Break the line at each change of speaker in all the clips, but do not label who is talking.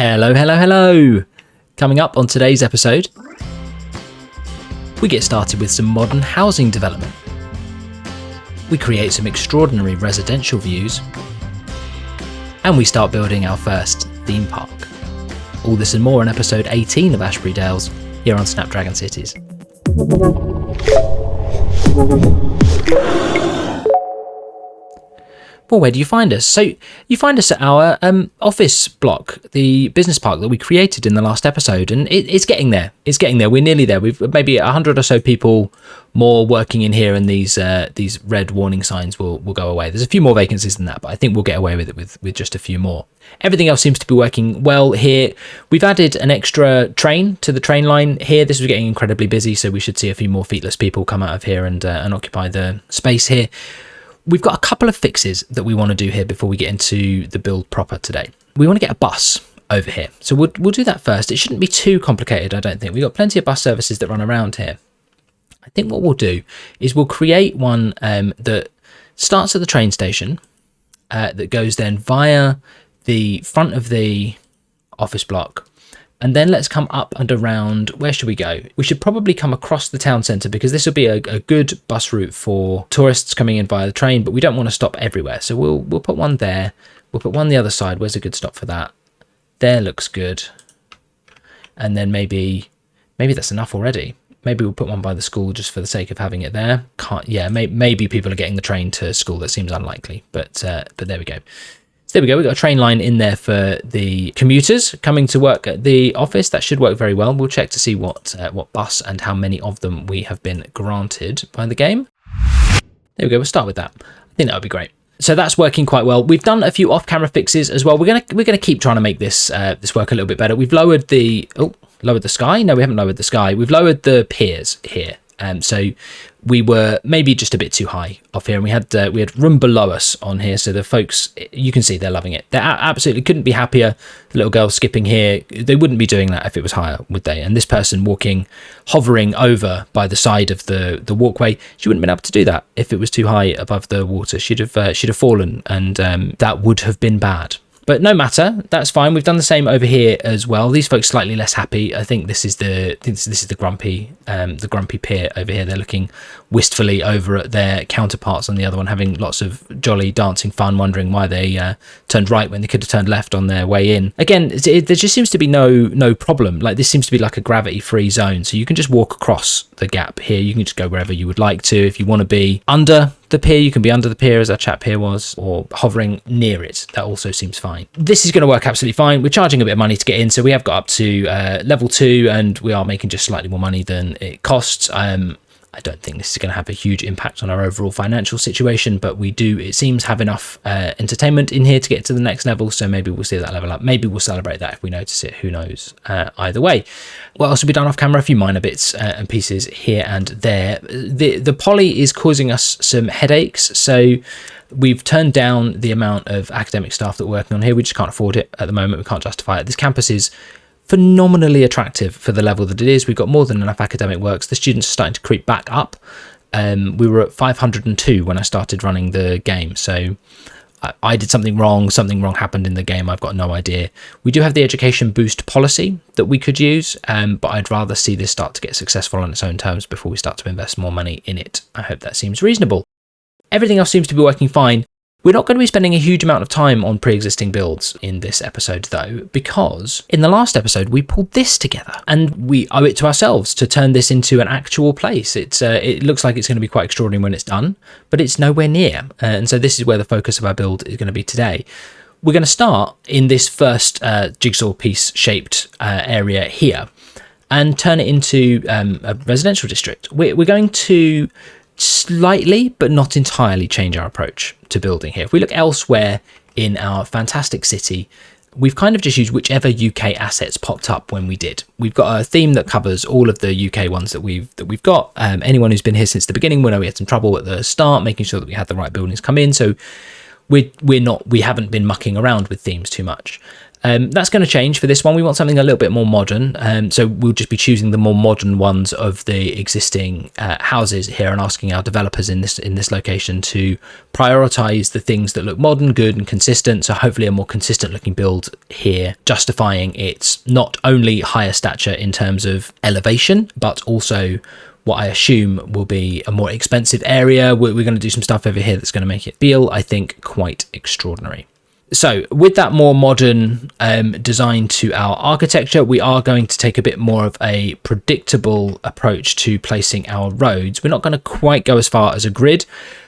Hello, hello, hello! Coming up on today's episode, we get started with some modern housing development. We create some extraordinary residential views, and we start building our first theme park. All this and more in episode 18 of Ashbury Dales, here on Snapdragon Cities. Well, where do you find us? So you find us at our office block, the business park that we created in the last episode, and it's getting there. It's getting there. We're nearly there. We've maybe 100 or so people more working in here, and these red warning signs will go away. There's a few more vacancies than that, but I think we'll get away with it with just a few more. Everything else seems to be working well here. We've added an extra train to the train line here. This was getting incredibly busy, so we should see a few more feetless people come out of here and occupy the space here. We've got a couple of fixes that we want to do here before we get into the build proper today. We want to get a bus over here. So we'll do that first. It shouldn't be too complicated, I don't think. We've got plenty of bus services that run around here. I think what we'll do is we'll create one that starts at the train station, that goes then via the front of the office block. And then let's come up and around. Where should we go? We should probably come across the town centre, because this will be a good bus route for tourists coming in via the train, but we don't want to stop everywhere. So we'll put one there. We'll put one the other side. Where's a good stop for that? There looks good. And then maybe that's enough already. Maybe we'll put one by the school just for the sake of having it there. Maybe people are getting the train to school. That seems unlikely, but there we go. So there we go, we've got a train line in there for the commuters coming to work at the office. That should work very well. We'll check to see what bus and how many of them we have been granted by the game. There we go, we'll start with that. I think that would be great. So that's working quite well. We've done a few off-camera fixes as well. We're gonna keep trying to make this work a little bit better. We've lowered the sky. No, we haven't lowered the sky. We've lowered the piers here. So we were maybe just a bit too high off here, and we had room below us on here, so the folks, you can see they're loving it. They absolutely couldn't be happier. The little girl skipping here, they wouldn't be doing that if it was higher, would they? And this person hovering over by the side of the walkway, she wouldn't have been able to do that if it was too high above the water. She'd have fallen, and that would have been bad. But no matter, that's fine. We've done the same over here as well. These folks slightly less happy. I think this is the grumpy pier over here. They're looking wistfully over at their counterparts on the other one, having lots of jolly dancing fun, wondering why they turned right when they could have turned left on their way in. Again, there just seems to be no problem. Like, this seems to be like a gravity-free zone, so you can just walk across the gap here. You can just go wherever you would like to. If you want to be under the pier, you can be under the pier, as our chap here was, or hovering near it. That also seems fine. This is going to work absolutely fine. We're charging a bit of money to get in, so we have got up to level 2, and we are making just slightly more money than it costs. I don't think this is going to have a huge impact on our overall financial situation, but we do, it seems, have enough entertainment in here to get to the next level, so maybe we'll see that level up. Maybe we'll celebrate that if we notice it. Who knows? Either way. What else will be done off camera? A few minor bits and pieces here and there. The poly is causing us some headaches, so we've turned down the amount of academic staff that we're working on here. We just can't afford it at the moment. We can't justify it. This campus is phenomenally attractive for the level that it is. We've got more than enough academic works. The students are starting to creep back up. We were at 502 when I started running the game, so I did something wrong happened in the game, I've got no idea. We do have the education boost policy that we could use, but I'd rather see this start to get successful on its own terms before we start to invest more money in it. I hope that seems reasonable. Everything else seems to be working fine. We're not going to be spending a huge amount of time on pre-existing builds in this episode, though, because in the last episode we pulled this together, and we owe it to ourselves to turn this into an actual place. It looks like it's going to be quite extraordinary when it's done, but it's nowhere near, and so this is where the focus of our build is going to be today. We're going to start in this first jigsaw piece shaped area here and turn it into a residential district. We're going to slightly, but not entirely, change our approach to building here. If we look elsewhere in our fantastic city, we've kind of just used whichever UK assets popped up when we did. We've got a theme that covers all of the UK ones that we've got. Anyone who's been here since the beginning will know we had some trouble at the start making sure that we had the right buildings come in. So we haven't been mucking around with themes too much. That's going to change for this one. We want something a little bit more modern. So we'll just be choosing the more modern ones of the existing houses here and asking our developers in this location to prioritize the things that look modern, good and consistent. So hopefully a more consistent looking build here, justifying its not only higher stature in terms of elevation, but also what I assume will be a more expensive area. We're going to do some stuff over here that's going to make it feel, I think, quite extraordinary. So with that more modern design to our architecture, we are going to take a bit more of a predictable approach to placing our roads. We're not going to quite go as far as a grid,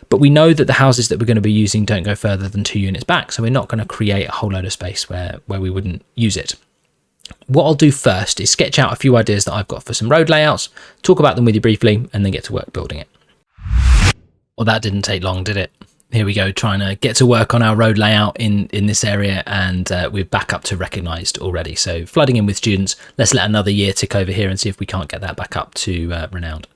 but we know that the houses that we're going to be using don't go further than 2 units back. So we're not going to create a whole load of space where we wouldn't use it. What I'll do first is sketch out a few ideas that I've got for some road layouts, talk about them with you briefly, and then get to work building it. Well, that didn't take long, did it? Here we go, trying to get to work on our road layout in this area, and we're back up to recognised already. So flooding in with students, let's let another year tick over here and see if we can't get that back up to renowned.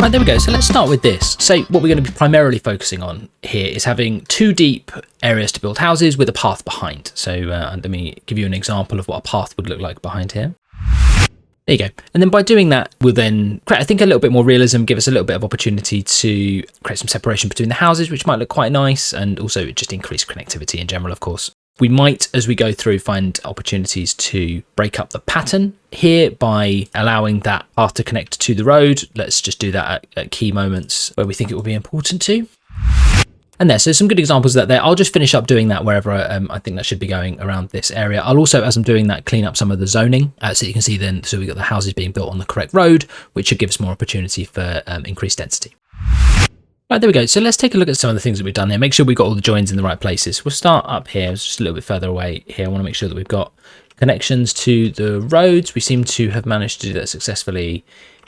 Right, there we go. So let's start with this. So what we're going to be primarily focusing on here is having 2 deep areas to build houses with a path behind. So let me give you an example of what a path would look like behind here. There you go. And then by doing that, we'll then create, I think, a little bit more realism, give us a little bit of opportunity to create some separation between the houses, which might look quite nice, and also just increase connectivity in general, of course. We might, as we go through, find opportunities to break up the pattern here by allowing that path to connect to the road. Let's just do that at key moments where we think it will be important to. And there, so some good examples of that there. I'll just finish up doing that wherever I think that should be going around this area. I'll also, as I'm doing that, clean up some of the zoning so you can see then, so we've got the houses being built on the correct road, which should give us more opportunity for increased density. Right, there we go. So let's take a look at some of the things that we've done here. Make sure we've got all the joins in the right places. We'll start up here. It's just a little bit further away here. I want to make sure that we've got connections to the roads. We seem to have managed to do that successfully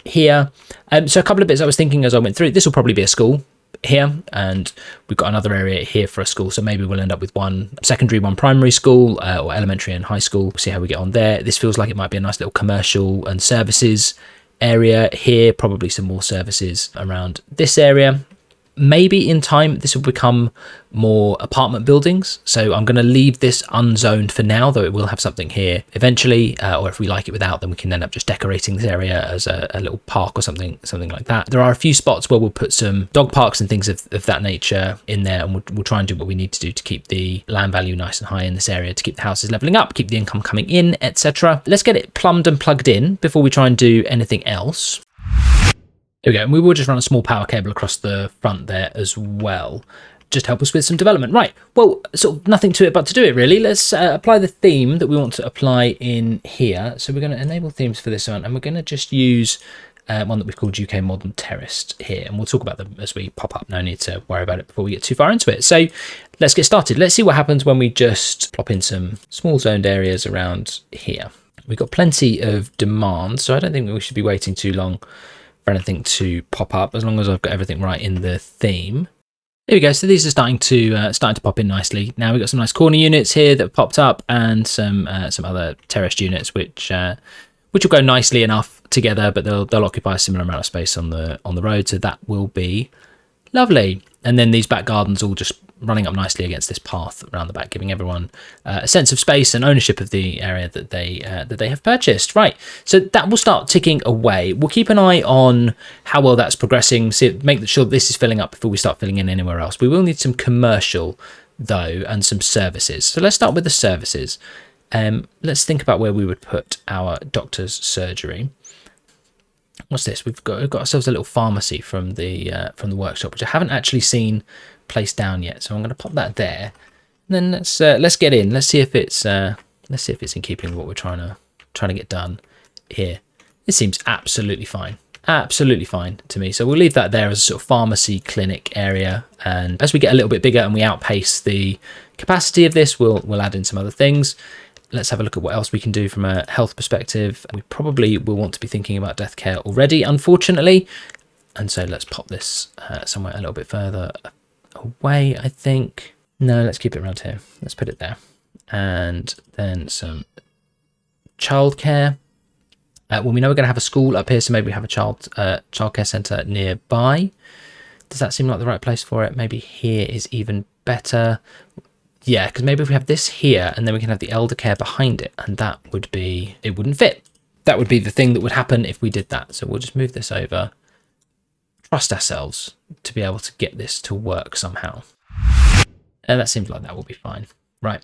here. So a couple of bits I was thinking as I went through. This will probably be a school here, and we've got another area here for a school. So maybe we'll end up with one secondary, one primary school, or elementary and high school. We'll see how we get on there. This feels like it might be a nice little commercial and services area here. Probably some more services around this area. Maybe in time this will become more apartment buildings, so I'm going to leave this unzoned for now, though it will have something here eventually, or if we like it without, then we can end up just decorating this area as a little park or something like that. There are a few spots where we'll put some dog parks and things of that nature in there, and we'll try and do what we need to do to keep the land value nice and high in this area, to keep the houses leveling up, keep the income coming in, etc. Let's get it plumbed and plugged in before we try and do anything else. There we go, and we will just run a small power cable across the front there as well, just help us with some development. Right, well, sort of nothing to it but to do it really. Let's apply the theme that we want to apply in here. So we're going to enable themes for this one, and we're going to just use one that we've called UK Modern Terraced here, and we'll talk about them as we pop up. No need to worry about it before we get too far into it. So let's get started. Let's see what happens when we just plop in some small zoned areas around here. We've got plenty of demand, so I don't think we should be waiting too long for anything to pop up, as long as I've got everything right in the theme. There we go. So these are starting to pop in nicely. Now we've got some nice corner units here that have popped up, and some other terraced units which will go nicely enough together, but they'll occupy a similar amount of space on the road. So that will be lovely. And then these back gardens all just running up nicely against this path around the back, giving everyone a sense of space and ownership of the area that they have purchased. Right, so that will start ticking away. We'll keep an eye on how well that's progressing, make sure this is filling up before we start filling in anywhere else. We will need some commercial though, and some services. So let's start with the services. Let's think about where we would put our doctor's surgery. What's this? We've got ourselves a little pharmacy from the workshop, which I haven't actually seen placed down yet. So I'm going to pop that there. And then let's get in. Let's see if it's in keeping with what we're trying to get done here. This seems absolutely fine. Absolutely fine to me. So we'll leave that there as a sort of pharmacy clinic area. And as we get a little bit bigger and we outpace the capacity of this, we'll add in some other things. Let's have a look at what else we can do from a health perspective. We probably will want to be thinking about death care already, unfortunately. And so let's pop this somewhere a little bit further away, I think. No, let's keep it around here. Let's put it there. And then some childcare. Well, we know we're going to have a school up here, so maybe we have a childcare centre nearby. Does that seem like the right place for it? Maybe here is even better. Yeah, because maybe if we have this here and then we can have the elder care behind it, and that would be, it wouldn't fit. That would be the thing that would happen if we did that. So we'll just move this over. Trust ourselves to be able to get this to work somehow. And that seems like that will be fine. Right.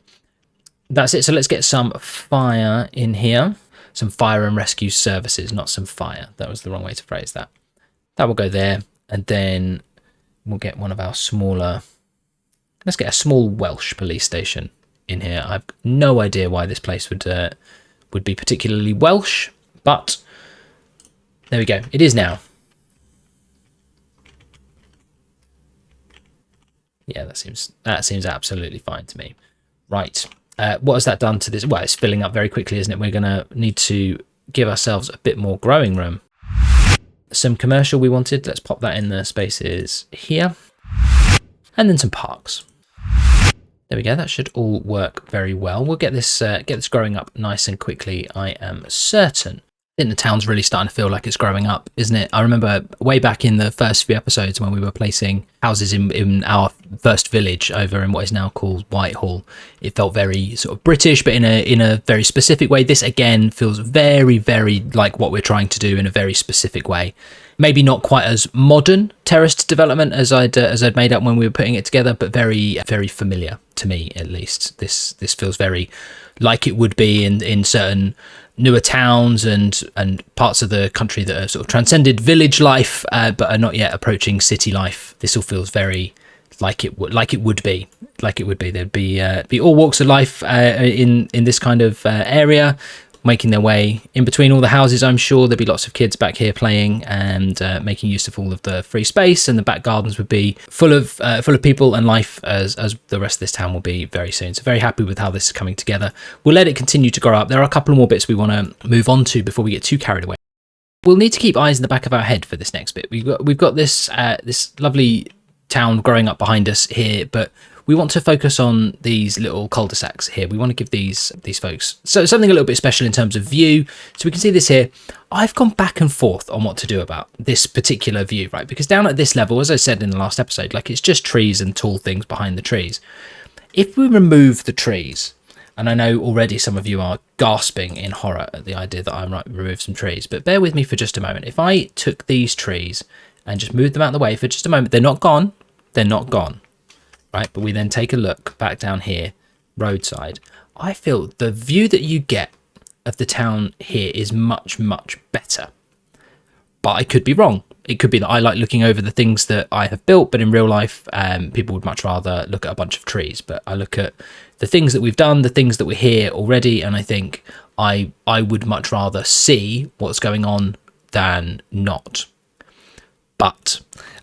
That's it. So let's get some fire in here. Some fire and rescue services, not some fire. That was the wrong way to phrase that. That will go there. And then we'll get one of our smaller... Let's get a small Welsh police station in here. I've no idea why this place would be particularly Welsh, but there we go. It is now. Yeah, that seems absolutely fine to me. Right. What has that done to this? Well, it's filling up very quickly, isn't it? We're going to need to give ourselves a bit more growing room. Some commercial we wanted. Let's pop that in the spaces here. And then some parks. There we go. That should all work very well. We'll get this growing up nice and quickly, I am certain. I think the town's really starting to feel like it's growing up, isn't it? I remember way back in the first few episodes when we were placing houses in our first village over in what is now called Whitehall. It felt very sort of British, but in a very specific way. This again feels very, very like what we're trying to do in a very specific way. Maybe not quite as modern terraced development as I'd made up when we were putting it together, but very, very familiar to me at least. This feels very like it would be in certain newer towns and parts of the country that are sort of transcended village life, but are not yet approaching city life. This all feels very like it would be. There'd be all walks of life in this kind of area, making their way in between all the houses. I'm sure there'd be lots of kids back here playing and making use of all of the free space, and the back gardens would be full of people and life as the rest of this town will be very soon. So very happy with how this is coming together. We'll let it continue to grow up. There are a couple more bits we want to move on to before we get too carried away. We'll need to keep eyes in the back of our head for this next bit. We've got this lovely town growing up behind us here, but we want to focus on these little cul-de-sacs here. We want to give these folks something a little bit special in terms of view. So we can see this here. I've gone back and forth on what to do about this particular view, right? Because down at this level, as I said in the last episode, like it's just trees and tall things behind the trees. If we remove the trees, and I know already some of you are gasping in horror at the idea that I might remove some trees, but bear with me for just a moment. If I took these trees and just moved them out of the way for just a moment, they're not gone. They're not gone. Right, but we then take a look back down here, roadside. I feel the view that you get of the town here is much, much better. But I could be wrong. It could be that I like looking over the things that I have built, but in real life, people would much rather look at a bunch of trees. But I look at the things that we've done, the things that we're here already, and I think I would much rather see what's going on than not. But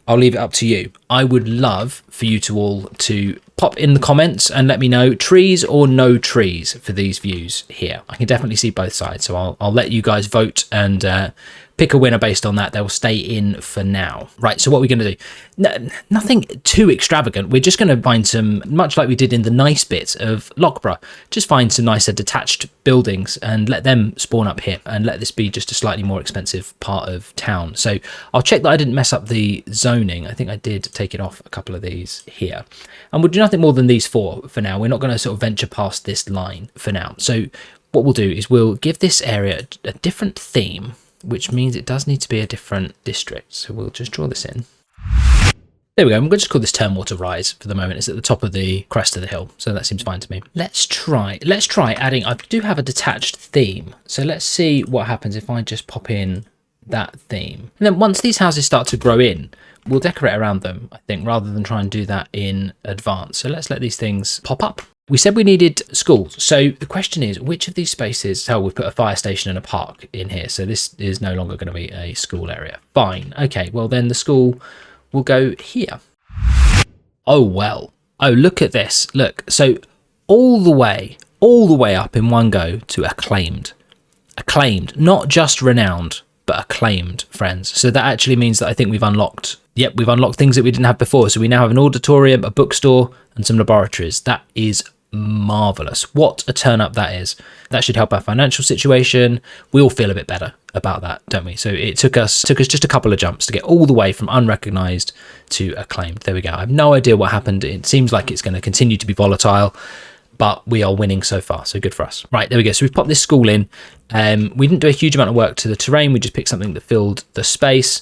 I'll leave it up to you. I would love for you to all to pop in the comments and let me know trees or no trees for these views here. I can definitely see both sides, so I'll let you guys vote and pick a winner based on that. They'll stay in for now. Right, so what are we going to do? Nothing too extravagant. We're just going to find some, much like we did in the nice bit of Loughborough, just find some nicer detached buildings and let them spawn up here and let this be just a slightly more expensive part of town. So I'll check that I didn't mess up the zoning. I think I did take it off a couple of these here. And we'll do nothing more than these four for now. We're not going to sort of venture past this line for now. So what we'll do is we'll give this area a different theme, which means it does need to be a different district. So we'll just draw this in. There we go. I'm going to just call this Turnwater Rise for the moment. It's at the top of the crest of the hill, so that seems fine to me. Let's try adding, I do have a detached theme. So let's see what happens if I just pop in that theme. And then once these houses start to grow in, we'll decorate around them, I think, rather than try and do that in advance. So let's let these things pop up. We said we needed schools. So the question is, which of these spaces, so we've put a fire station and a park in here. So this is no longer going to be a school area. Fine. Okay, well then the school will go here. Oh, well. Oh, look at this. Look, so all the way up in one go to acclaimed. Acclaimed, not just renowned. but acclaimed, friends. So that actually means that I think we've unlocked things that we didn't have before. So we now have an auditorium, a bookstore, and some laboratories. That is marvelous. What a turn up that is. That should help our financial situation. We all feel a bit better about that, don't we? So it took us just a couple of jumps to get all the way from unrecognized to acclaimed. There we go. I have no idea what happened. It seems like it's going to continue to be volatile, but we are winning so far, so good for us. Right, there we go. So we've popped this school in. We didn't do a huge amount of work to the terrain. We just picked something that filled the space.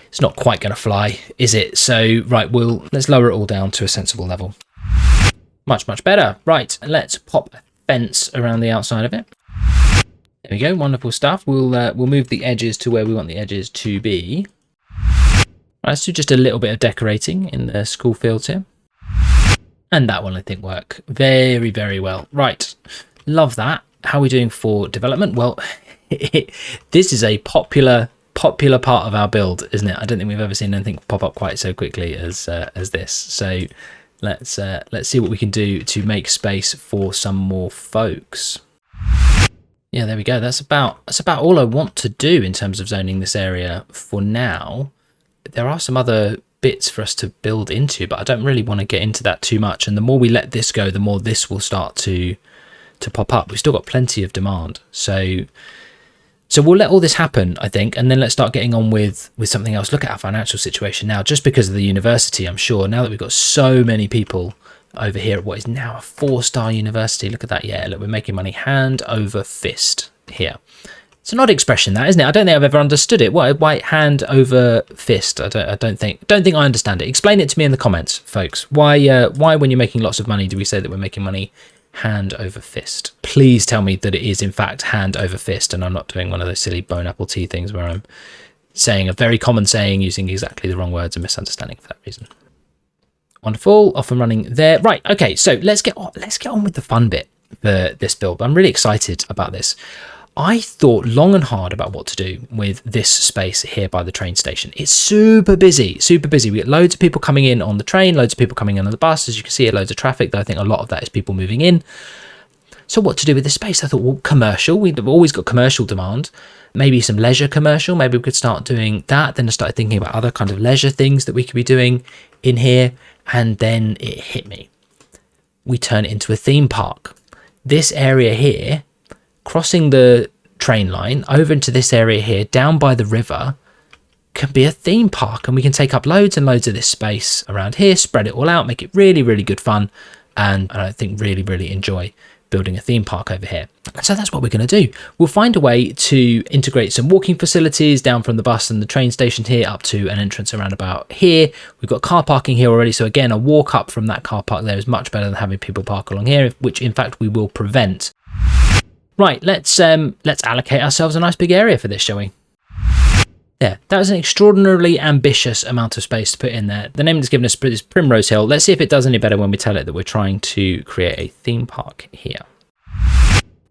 It's not quite going to fly, is it? So, right, let's lower it all down to a sensible level. Much, much better. Right, let's pop a fence around the outside of it. There we go, wonderful stuff. We'll move the edges to where we want the edges to be. Right, let's do just a little bit of decorating in the school fields here. And that will, I think, work very, very well. Right, love that. How are we doing for development? Well, this is a popular part of our build, isn't it? I don't think we've ever seen anything pop up quite so quickly as this. So let's see what we can do to make space for some more folks. Yeah, there we go. That's about all I want to do in terms of zoning this area for now. There are some other bits for us to build into, but I don't really want to get into that too much. And the more we let this go, the more this will start to pop up. We've still got plenty of demand. So we'll let all this happen, I think, and then let's start getting on with something else. Look at our financial situation now, just because of the university, I'm sure. Now that we've got so many people over here at what is now a 4-star university. Look at that. Yeah, look, we're making money hand over fist here. It's an odd expression, that, isn't it? I don't think I've ever understood it. Why hand over fist? I don't think I understand it. Explain it to me in the comments, folks. Why when you're making lots of money do we say that we're making money hand over fist? Please tell me that it is in fact hand over fist and I'm not doing one of those silly bone apple tea things where I'm saying a very common saying using exactly the wrong words and misunderstanding for that reason. Wonderful, off and running there. Right, okay, so let's get on with the fun bit for this build. I'm really excited about this. I thought long and hard about what to do with this space here by the train station. It's super busy, super busy. We get loads of people coming in on the train, loads of people coming in on the bus. As you can see, loads of traffic, though I think a lot of that is people moving in. So what to do with this space? I thought, well, commercial. We've always got commercial demand. Maybe some leisure commercial. Maybe we could start doing that. Then I started thinking about other kind of leisure things that we could be doing in here. And then it hit me. We turn it into a theme park. This area here, crossing the train line over into this area here, down by the river, can be a theme park. And we can take up loads and loads of this space around here, spread it all out, make it really, really good fun. And I think really, really enjoy building a theme park over here. So that's what we're going to do. We'll find a way to integrate some walking facilities down from the bus and the train station here up to an entrance around about here. We've got car parking here already. So again, a walk up from that car park there is much better than having people park along here, which in fact we will prevent. Right, let's allocate ourselves a nice big area for this, shall we? There, that was an extraordinarily ambitious amount of space to put in there. The name it's given us is Primrose Hill. Let's see if it does any better when we tell it that we're trying to create a theme park here.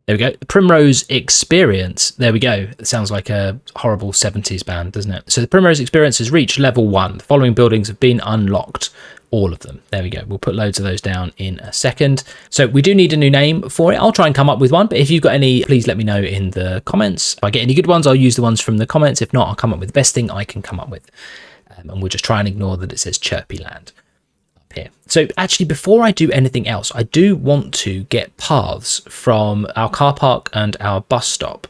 There we go. The Primrose Experience. There we go. It sounds like a horrible 70s band, doesn't it? So the Primrose Experience has reached level 1. The following buildings have been unlocked. All of them. There we go. We'll put loads of those down in a second. So we do need a new name for it. I'll try and come up with one, but if you've got any, please let me know in the comments. If I get any good ones, I'll use the ones from the comments. If not, I'll come up with the best thing I can come up with. And we'll just try and ignore that it says Chirpy Land up here. So actually, before I do anything else, I do want to get paths from our car park and our bus stop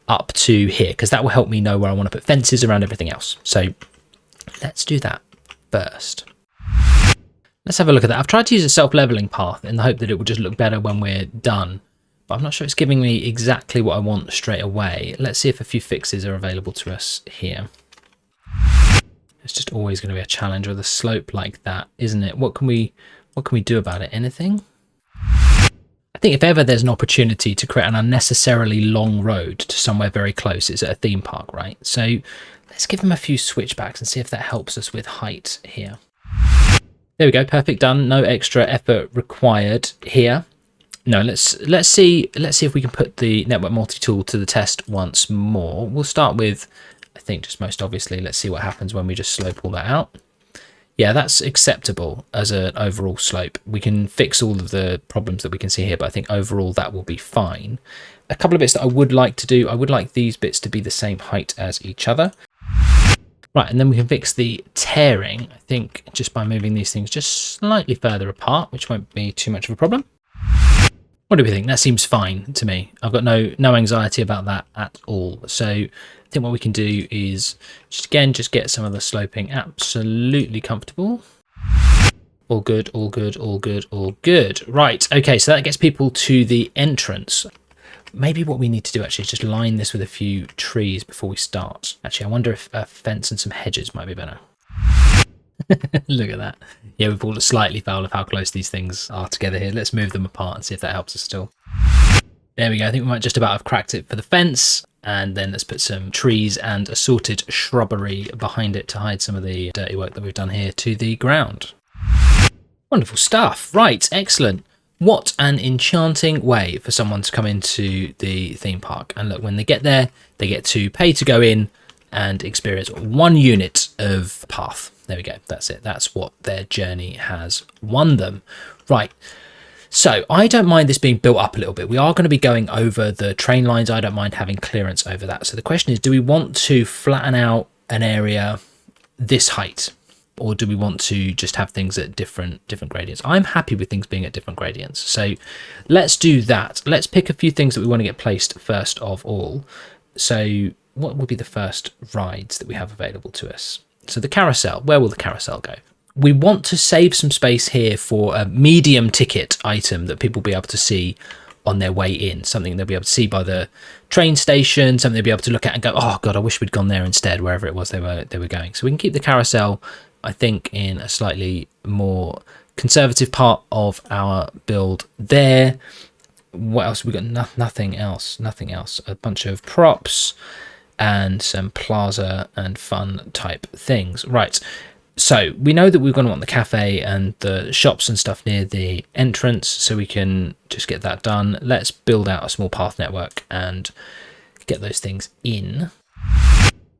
up to here, because that will help me know where I want to put fences around everything else. So let's do that first. Let's have a look at that. I've tried to use a self-leveling path in the hope that it will just look better when we're done, but I'm not sure it's giving me exactly what I want straight away. Let's see if a few fixes are available to us here. It's just always going to be a challenge with a slope like that, isn't it? What can we do about it? Anything? I think if ever there's an opportunity to create an unnecessarily long road to somewhere very close, it's at a theme park, right? So let's give them a few switchbacks and see if that helps us with height here. There we go, perfect, done. No extra effort required here. No, let's see if we can put the network multi-tool to the test once more. We'll start with, I think, just most obviously, let's see what happens when we just slope all that out. Yeah, that's acceptable as an overall slope. We can fix all of the problems that we can see here, but I think overall that will be fine. a couple of bits that I would like to do. I would like these bits to be the same height as each other. Right, and then we can fix the tearing, I think, just by moving these things just slightly further apart, which won't be too much of a problem. What do we think? That seems fine to me. I've got no anxiety about that at all. So I think what we can do is just get some of the sloping absolutely comfortable. All good, all good, all good, all good. Right, okay, so that gets people to the entrance. Maybe what we need to do actually is just line this with a few trees before we start. Actually, I wonder if a fence and some hedges might be better. Look at that. Yeah, we've fallen slightly foul of how close these things are together here. Let's move them apart and see if that helps us still. There we go. I think we might just about have cracked it for the fence. And then let's put some trees and assorted shrubbery behind it to hide some of the dirty work that we've done here to the ground. Wonderful stuff. Right, excellent. What an enchanting way for someone to come into the theme park. And look, when they get there, they get to pay to go in and experience 1 unit of path. There we go. That's it. That's what their journey has won them. Right. So I don't mind this being built up a little bit. We are going to be going over the train lines. I don't mind having clearance over that. So the question is, do we want to flatten out an area this height? Or do we want to just have things at different gradients? I'm happy with things being at different gradients. So let's do that. Let's pick a few things that we want to get placed first of all. So what will be the first rides that we have available to us? So the carousel, where will the carousel go? We want to save some space here for a medium ticket item that people will be able to see on their way in, something they'll be able to see by the train station, something they'll be able to look at and go, oh God, I wish we'd gone there instead, wherever it was they were going. So we can keep the carousel, I think, in a slightly more conservative part of our build there. What else? We've got nothing else. A bunch of props and some plaza and fun type things. Right. So we know that we're going to want the cafe and the shops and stuff near the entrance, so we can just get that done. Let's build out a small path network and get those things in.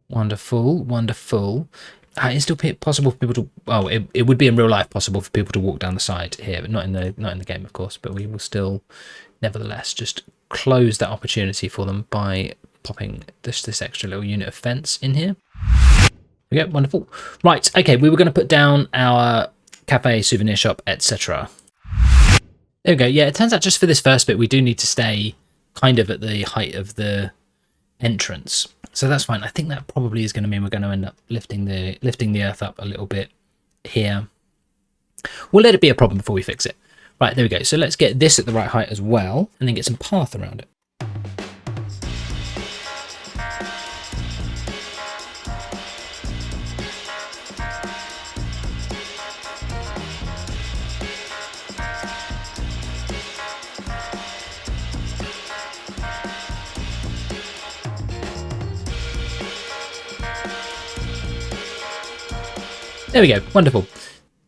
Wonderful, wonderful. It's still possible for people to, well, it would be in real life possible for people to walk down the side here, but not in the game, of course. But we will still, nevertheless, just close that opportunity for them by popping this extra little unit of fence in here. Okay, wonderful. Right, okay, we were going to put down our cafe, souvenir shop, etc. There we go. Yeah, it turns out just for this first bit, we do need to stay kind of at the height of the entrance. So that's fine. I think that probably is going to mean we're going to end up lifting the earth up a little bit here. We'll let it be a problem before we fix it. Right, there we go. So let's get this at the right height as well, and then get some path around it. There we go, wonderful.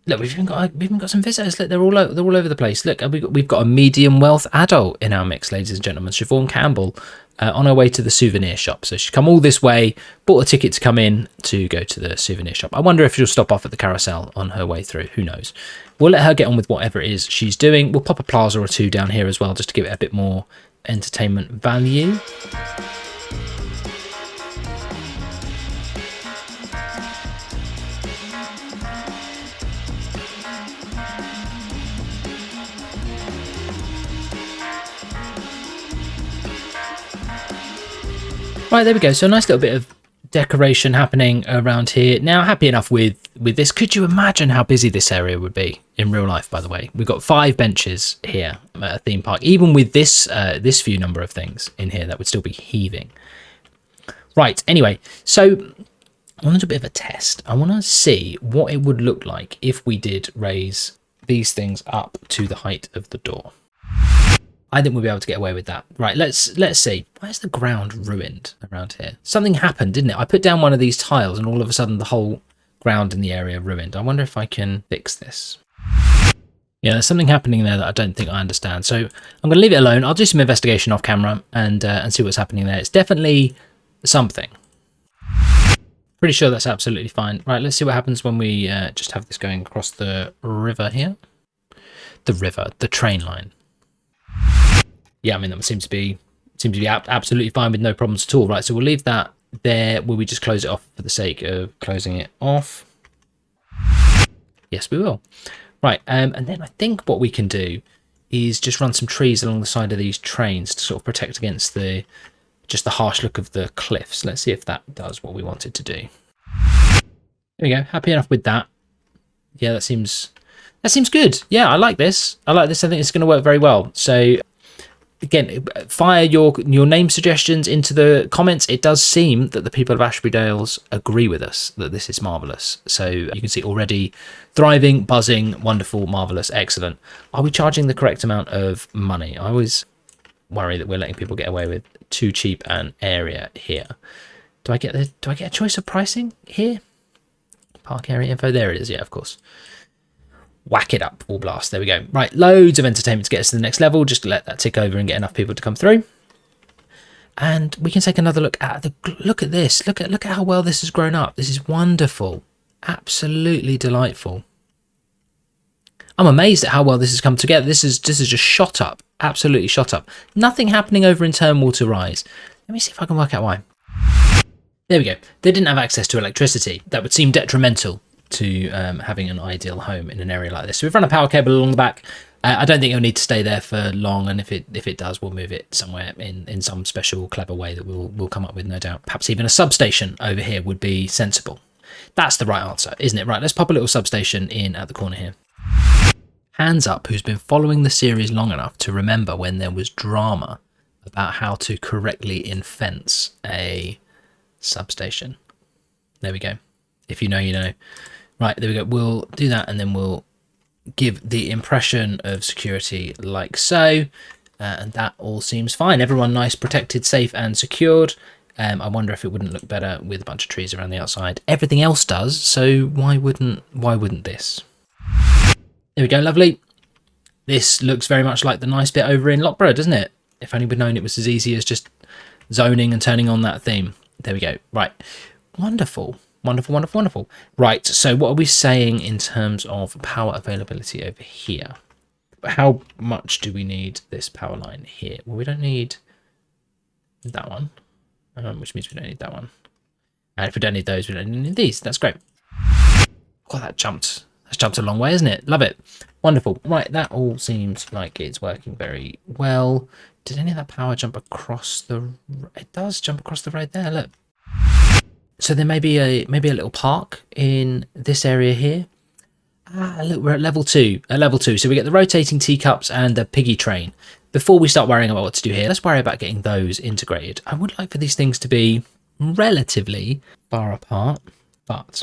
Look, we've even got some visitors. Look, they're all over the place. Look, we've got a medium wealth adult in our mix, ladies and gentlemen. Siobhan Campbell, on her way to the souvenir shop. So she's come all this way, bought a ticket to come in to go to the souvenir shop. I wonder if she'll stop off at the carousel on her way through. Who knows? We'll let her get on with whatever it is she's doing. We'll pop a plaza or two down here as well, just to give it a bit more entertainment value. Right, there we go. So a nice little bit of decoration happening around here. Now, happy enough with this. Could you imagine how busy this area would be in real life, by the way? We've got 5 benches here at a theme park. Even with this few number of things in here, that would still be heaving. Right, anyway, so I want to do a bit of a test. I want to see what it would look like if we did raise these things up to the height of the door. I think we'll be able to get away with that. Right, let's see. Why is the ground ruined around here? Something happened, didn't it? I put down one of these tiles and all of a sudden the whole ground in the area ruined. I wonder if I can fix this. Yeah, there's something happening there that I don't think I understand. So I'm going to leave it alone. I'll do some investigation off camera and see what's happening there. It's definitely something. Pretty sure that's absolutely fine. Right, let's see what happens when we just have this going across the river here. The train line. Yeah, I mean, that seems to be seems to be absolutely fine with no problems at all. Right, so we'll leave that there. Will we just close it off for the sake of closing it off? Yes, we will. Right, and then I think what we can do is just run some trees along the side of these trains to sort of protect against the harsh look of the cliffs. Let's see if that does what we want it to do. There we go. Happy enough with that. Yeah, that seems good. Yeah, I like this. I think it's going to work very well. So again, fire your name suggestions into the comments. It does seem that the people of Ashbury Dales agree with us that this is marvellous. So you can see already thriving, buzzing, wonderful, marvellous, excellent. Are we charging the correct amount of money? I always worry that we're letting people get away with too cheap an area here. Do I get a choice of pricing here? Park area info. There it is. Yeah, of course. Whack it up, all blast. There we go. Right, loads of entertainment to get us to the next level. Just let that tick over and get enough people to come through. And we can take another look at look at this. Look at how well this has grown up. This is wonderful. Absolutely delightful. I'm amazed at how well this has come together. This is just shot up. Absolutely shot up. Nothing happening over in Turnwater Rise. Let me see if I can work out why. There we go. They didn't have access to electricity. That would seem detrimental to having an ideal home in an area like this. So we've run a power cable along the back. I don't think it'll need to stay there for long, and if it does, we'll move it somewhere in some special clever way that we'll come up with, no doubt. Perhaps even a substation over here would be sensible. That's the right answer, isn't it? Right, let's pop a little substation in at the corner here. Hands up who's been following the series long enough to remember when there was drama about how to correctly infence a substation. There we go. If you know, you know. Right, there we go. We'll do that, and then we'll give the impression of security like so. And that all seems fine. Everyone nice, protected, safe, and secured. I wonder if it wouldn't look better with a bunch of trees around the outside. Everything else does, so why wouldn't this? There we go, lovely. This looks very much like the nice bit over in Loughborough, doesn't it? If only we'd known it was as easy as just zoning and turning on that theme. There we go. Right. Wonderful. Wonderful, wonderful, wonderful. Right, so what are we saying in terms of power availability over here? How much do we need this power line here? Well, we don't need that one, which means we don't need that one. And if we don't need those, we don't need these. That's great. Oh, that's jumped a long way, isn't it? Love it. Wonderful. Right, that all seems like it's working very well. Did any of that power jump across the... It does jump across the road there, look. So there may be a little park in this area here. Look, we're at level 2. So we get the rotating teacups and the piggy train. Before we start worrying about what to do here, let's worry about getting those integrated. I would like for these things to be relatively far apart, but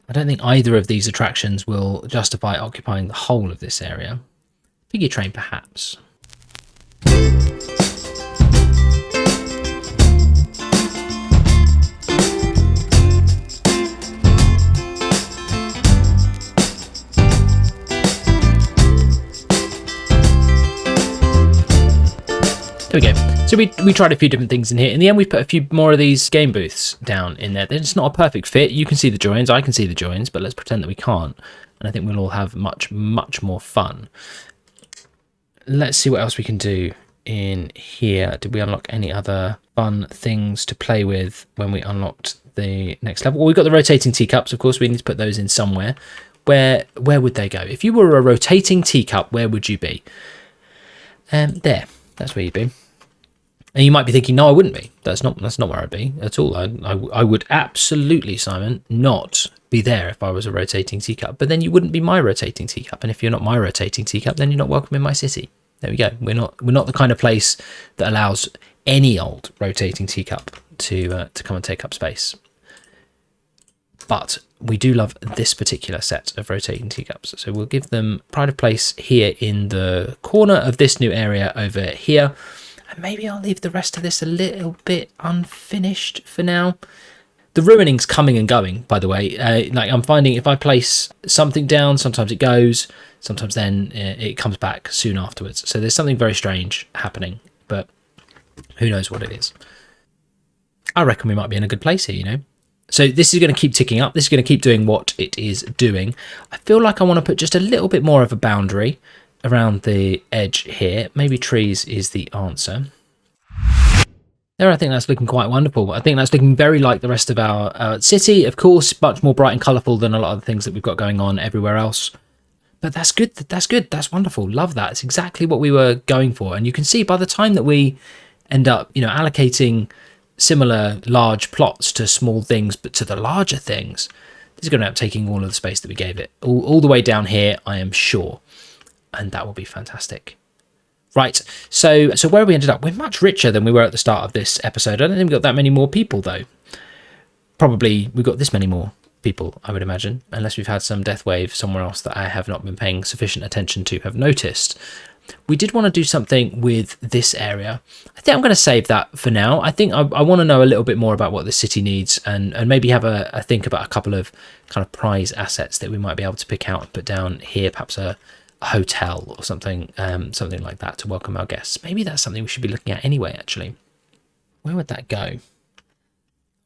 I don't think either of these attractions will justify occupying the whole of this area. Piggy train, perhaps. There we go. So we tried a few different things in here. In the end, we put a few more of these game booths down in there. They're just not a perfect fit. You can see the joins, I can see the joins, but let's pretend that we can't. And I think we'll all have much, much more fun. Let's see what else we can do in here. Did we unlock any other fun things to play with when we unlocked the next level? Well, we've got the rotating teacups, of course. We need to put those in somewhere. Where would they go? If you were a rotating teacup, where would you be? There. That's where you'd be. And you might be thinking, no, I wouldn't be. That's not where I'd be at all. I would absolutely, Simon, not be there if I was a rotating teacup. But then you wouldn't be my rotating teacup. And if you're not my rotating teacup, then you're not welcome in my city. There we go. We're not the kind of place that allows any old rotating teacup to come and take up space. But we do love this particular set of rotating teacups. So we'll give them pride of place here in the corner of this new area over here. And maybe I'll leave the rest of this a little bit unfinished for now. The ruining's coming and going, by the way. Like I'm finding if I place something down, sometimes it goes, sometimes then it comes back soon afterwards. So there's something very strange happening, but who knows what it is. I reckon we might be in a good place here, you know. So this is going to keep ticking up. This is going to keep doing what it is doing. I feel like I want to put just a little bit more of a boundary around the edge here. Maybe trees is the answer. There, I think that's looking quite wonderful. I think that's looking very like the rest of our city. Of course, much more bright and colourful than a lot of the things that we've got going on everywhere else. But that's good. That's good. That's wonderful. Love that. It's exactly what we were going for. And you can see by the time that we end up, allocating similar large plots to small things, but to the larger things, this is going to end up taking all of the space that we gave it. All the way down here, I am sure. And that will be fantastic. Right, so where we ended up, we're much richer than we were at the start of this episode. I don't think we've got that many more people, though. Probably we've got this many more people, I would imagine, unless we've had some death wave somewhere else that I have not been paying sufficient attention to have noticed. We did want to do something with this area. I think I'm going to save that for now. I think I want to know a little bit more about what the city needs and maybe have a think about a couple of kind of prize assets that we might be able to pick out and put down here, perhaps a hotel or something like that to welcome our guests. Maybe that's something we should be looking at anyway, actually. Where would that go?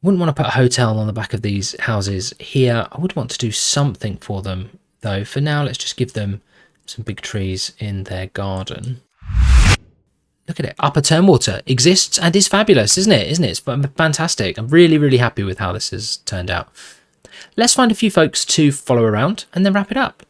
Wouldn't want to put a hotel on the back of these houses here. I would want to do something for them, though. For now, let's just give them some big trees in their garden. Look at it. Upper Turnwater exists and is fabulous, isn't it? It's fantastic. I'm really, really happy with how this has turned out. Let's find a few folks to follow around and then wrap it up.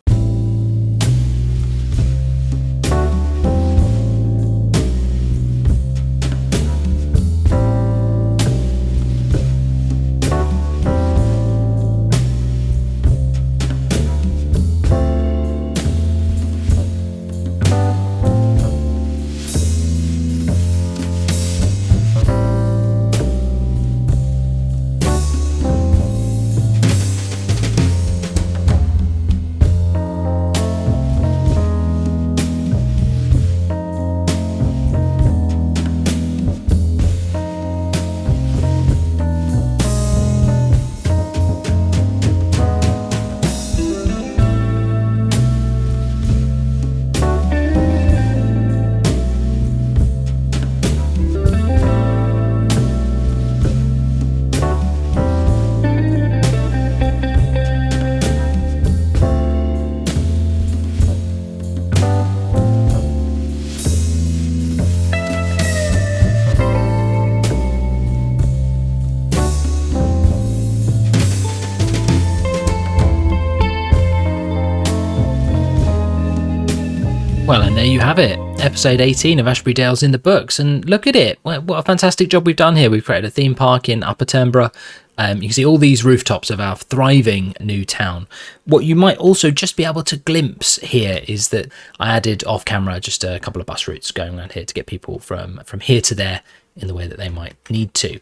Well, and there you have it. Episode 18 of Ashbury Dales in the books. And look at it. What a fantastic job we've done here. We've created a theme park in Upper Turnwater. You can see all these rooftops of our thriving new town. What you might also just be able to glimpse here is that I added off camera just a couple of bus routes going around here to get people from here to there in the way that they might need to.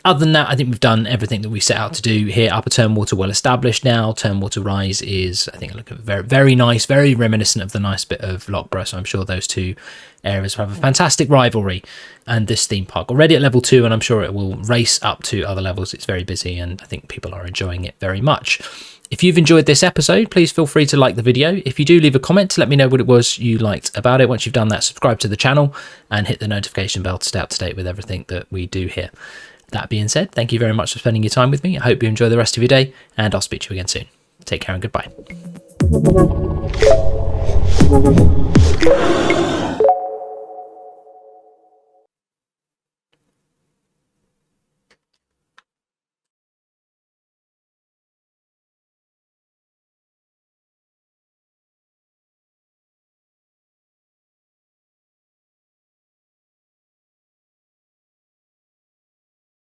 Other than that, I think we've done everything that we set out to do here. Upper Turnwater well established now. Turnwater Rise is, I think, very, very nice, very reminiscent of the nice bit of Loughborough. So I'm sure those two areas have a fantastic rivalry. And this theme park already at level 2, and I'm sure it will race up to other levels. It's very busy, and I think people are enjoying it very much. If you've enjoyed this episode, please feel free to like the video. If you do, leave a comment to let me know what it was you liked about it. Once you've done that, subscribe to the channel and hit the notification bell to stay up to date with everything that we do here. That being said, thank you very much for spending your time with me. I hope you enjoy the rest of your day, and I'll speak to you again soon. Take care and goodbye.